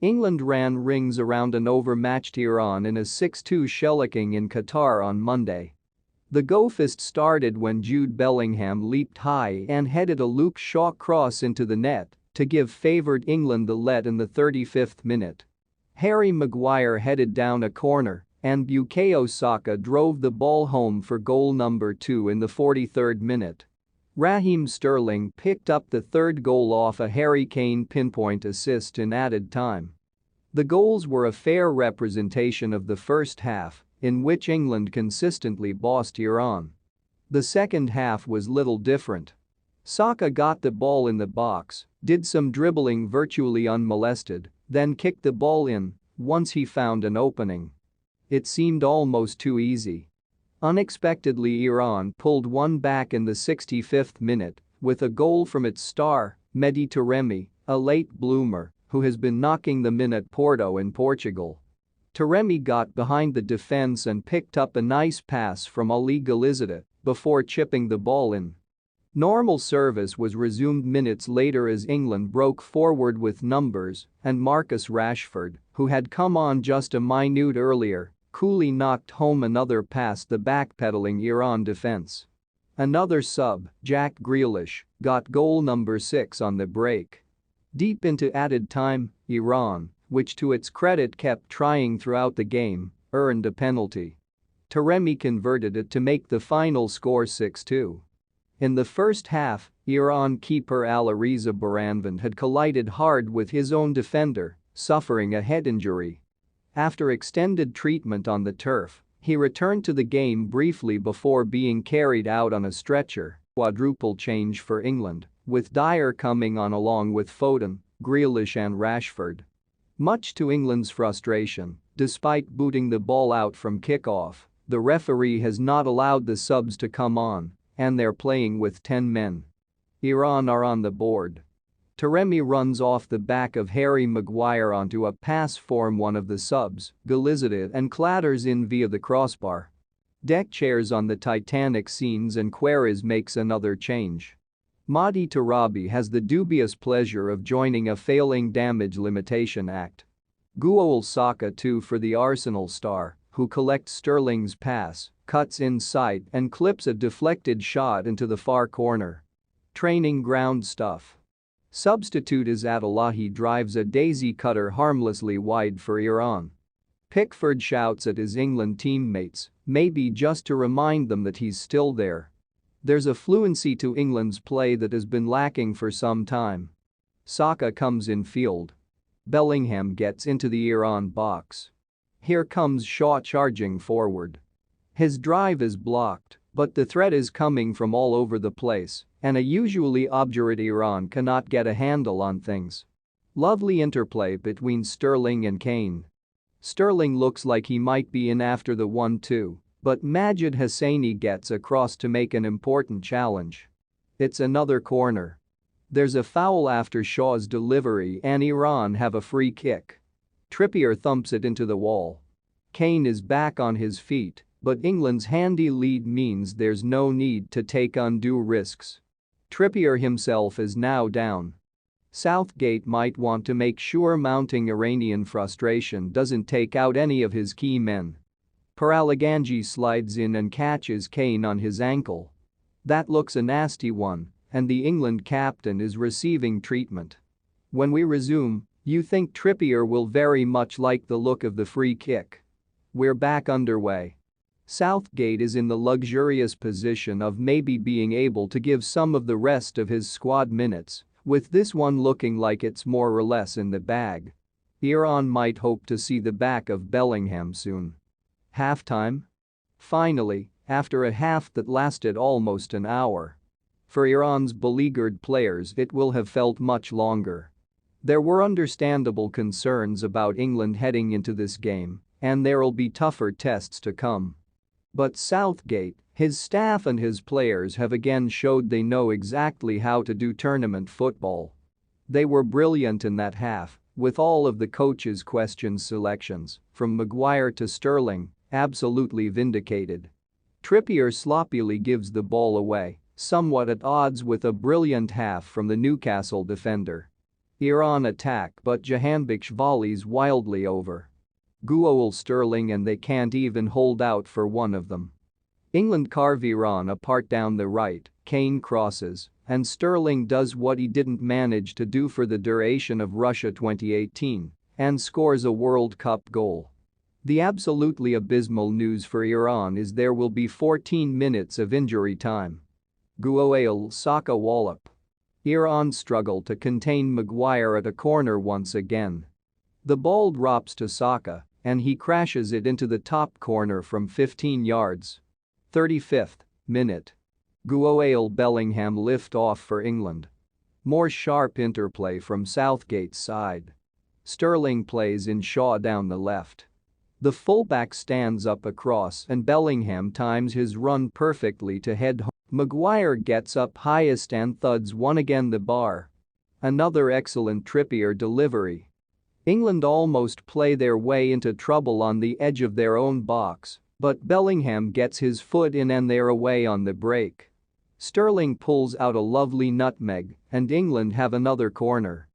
England ran rings around an overmatched Iran in a 6-2 shellacking in Qatar on Monday. The go-fest started when Jude Bellingham leaped high and headed a Luke Shaw cross into the net to give favoured England the lead in the 35th minute. Harry Maguire headed down a corner and Bukayo Saka drove the ball home for goal number 2 in the 43rd minute. Raheem Sterling picked up the third goal off a Harry Kane pinpoint assist in added time. The goals were a fair representation of the first half, in which England consistently bossed Iran. The second half was little different. Saka got the ball in the box, did some dribbling virtually unmolested, then kicked the ball in once he found an opening. It seemed almost too easy. Unexpectedly, Iran pulled one back in the 65th minute with a goal from its star, Mehdi Taremi, a late bloomer who has been knocking them in at Porto in Portugal. Taremi got behind the defense and picked up a nice pass from Ali Galizada before chipping the ball in. Normal service was resumed minutes later as England broke forward with numbers and Marcus Rashford, who had come on just a minute earlier, coolly knocked home another past the backpedaling Iran defense. Another sub, Jack Grealish, got goal number 6 on the break. Deep into added time, Iran, which to its credit kept trying throughout the game, earned a penalty. Taremi converted it to make the final score 6-2. In the first half, Iran keeper Alireza Baranvan had collided hard with his own defender, suffering a head injury. After extended treatment on the turf, he returned to the game briefly before being carried out on a stretcher. Quadruple change for England, with Dyer coming on along with Foden, Grealish and Rashford. Much to England's frustration, despite booting the ball out from kickoff, the referee has not allowed the subs to come on, and they're playing with 10 men. Iran are on the board. Taremi runs off the back of Harry Maguire onto a pass from one of the subs, Galizada, and clatters in via the crossbar. Deck chairs on the Titanic scenes and Quares makes another change. Mehdi Tarabi has the dubious pleasure of joining a failing damage limitation act. Bukayo Saka too for the Arsenal star, who collects Sterling's pass, cuts inside and clips a deflected shot into the far corner. Training ground stuff. Substitute Azad Allahi drives a daisy cutter harmlessly wide for Iran. Pickford shouts at his England teammates, maybe just to remind them that he's still there. There's a fluency to England's play that has been lacking for some time. Saka comes in field. Bellingham gets into the Iran box. Here comes Shaw charging forward. His drive is blocked, but the threat is coming from all over the place, and a usually obdurate Iran cannot get a handle on things. Lovely interplay between Sterling and Kane. Sterling looks like he might be in after the 1-2, but Majid Hosseini gets across to make an important challenge. It's another corner. There's a foul after Shaw's delivery and Iran have a free kick. Trippier thumps it into the wall. Kane is back on his feet, but England's handy lead means there's no need to take undue risks. Trippier himself is now down. Southgate might want to make sure mounting Iranian frustration doesn't take out any of his key men. Paralaganji slides in and catches Kane on his ankle. That looks a nasty one, and the England captain is receiving treatment. When we resume, you think Trippier will very much like the look of the free kick. We're back underway. Southgate is in the luxurious position of maybe being able to give some of the rest of his squad minutes, with this one looking like it's more or less in the bag. Iran might hope to see the back of Bellingham soon. Halftime? Finally, after a half that lasted almost an hour. For Iran's beleaguered players, it will have felt much longer. There were understandable concerns about England heading into this game, and there'll be tougher tests to come. But Southgate, his staff and his players have again showed they know exactly how to do tournament football. They were brilliant in that half, with all of the coach's questions selections, from Maguire to Sterling, absolutely vindicated. Trippier sloppily gives the ball away, somewhat at odds with a brilliant half from the Newcastle defender. Iran attack but Jahanbakhsh volleys wildly over. Goal Sterling and they can't even hold out for one of them. England carve Iran apart down the right, Kane crosses, and Sterling does what he didn't manage to do for the duration of Russia 2018 and scores a World Cup goal. The absolutely abysmal news for Iran is there will be 14 minutes of injury time. Goal Saka wallop. Iran struggle to contain Maguire at a corner once again. The ball drops to Saka, and he crashes it into the top corner from 15 yards. 35th minute. Goal Bellingham lift off for England. More sharp interplay from Southgate's side. Sterling plays in Shaw down the left. The fullback stands up across and Bellingham times his run perfectly to head home. Maguire gets up highest and thuds one again the bar. Another excellent Trippier delivery. England almost play their way into trouble on the edge of their own box, but Bellingham gets his foot in and they're away on the break. Sterling pulls out a lovely nutmeg and England have another corner.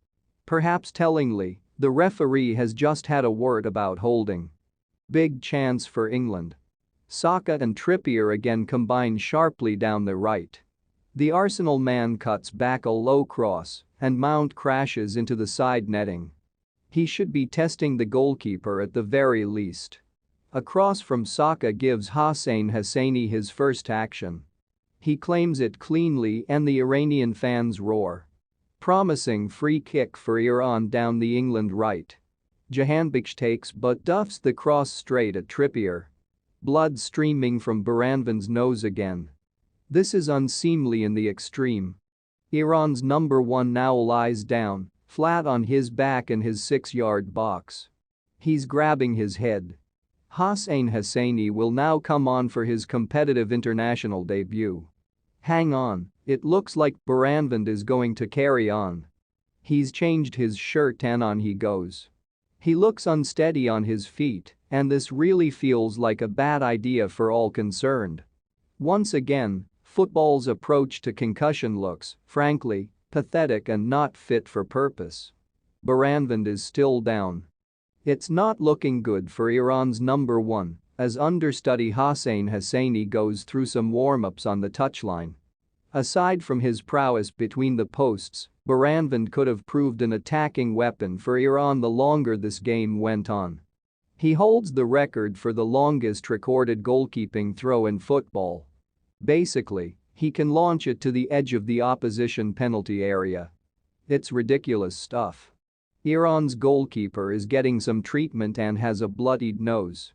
Perhaps tellingly, the referee has just had a word about holding. Big chance for England. Saka and Trippier again combine sharply down the right. The Arsenal man cuts back a low cross and Mount crashes into the side netting. He should be testing the goalkeeper at the very least. A cross from Saka gives Hossein Hosseini his first action. He claims it cleanly and the Iranian fans roar. Promising free kick for Iran down the England right. Jahanbakhsh takes but duffs the cross straight at Trippier. Blood streaming from Baranvan's nose again. This is unseemly in the extreme. Iran's number 1 now lies down, flat on his back in his 6-yard box. He's grabbing his head. Hossein Hosseini will now come on for his competitive international debut. Hang on, it looks like Baranvan is going to carry on. He's changed his shirt and on he goes. He looks unsteady on his feet, and this really feels like a bad idea for all concerned. Once again, football's approach to concussion looks, frankly, pathetic and not fit for purpose. Baranvan is still down. It's not looking good for Iran's number 1 as understudy Hossein Hosseini goes through some warm-ups on the touchline. Aside from his prowess between the posts, Baranvan could have proved an attacking weapon for Iran the longer this game went on. He holds the record for the longest recorded goalkeeping throw in football. Basically, he can launch it to the edge of the opposition penalty area. It's ridiculous stuff. Iran's goalkeeper is getting some treatment and has a bloodied nose.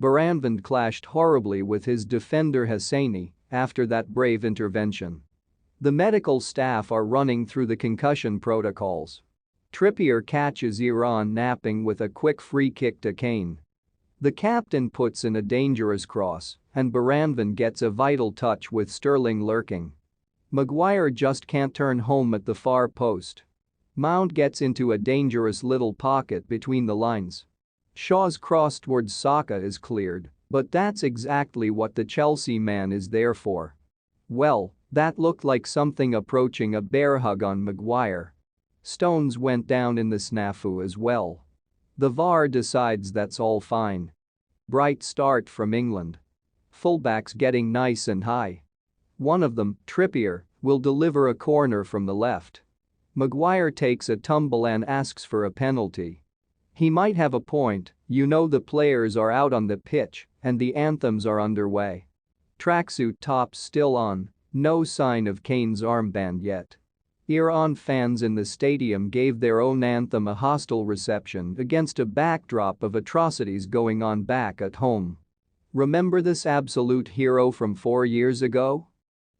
Baranvan clashed horribly with his defender Hosseini after that brave intervention. The medical staff are running through the concussion protocols. Trippier catches Iran napping with a quick free kick to Kane. The captain puts in a dangerous cross, and Baranvan gets a vital touch with Sterling lurking. Maguire just can't turn home at the far post. Mount gets into a dangerous little pocket between the lines. Shaw's cross towards Saka is cleared, but that's exactly what the Chelsea man is there for. Well, that looked like something approaching a bear hug on Maguire. Stones went down in the snafu as well. The VAR decides that's all fine. Bright start from England. Fullbacks getting nice and high. One of them, Trippier, will deliver a corner from the left. Maguire takes a tumble and asks for a penalty. He might have a point, the players are out on the pitch and the anthems are underway. Tracksuit tops still on, no sign of Kane's armband yet. Iran fans in the stadium gave their own anthem a hostile reception against a backdrop of atrocities going on back at home. Remember this absolute hero from 4 years ago?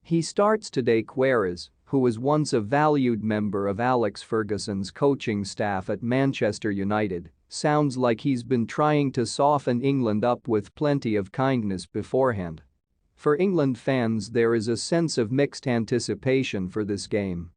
He starts today. Queiroz, who was once a valued member of Alex Ferguson's coaching staff at Manchester United, sounds like he's been trying to soften England up with plenty of kindness beforehand. For England fans there is a sense of mixed anticipation for this game.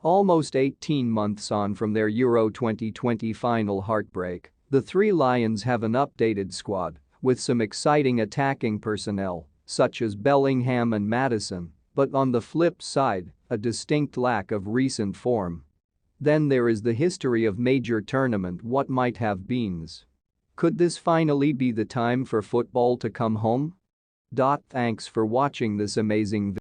Almost 18 months on from their Euro 2020 final heartbreak, the Three Lions have an updated squad with some exciting attacking personnel, such as Bellingham and Maddison, but on the flip side, a distinct lack of recent form. Then there is the history of major tournament what might have beens. Could this finally be the time for football to come home? Thanks for watching this amazing video.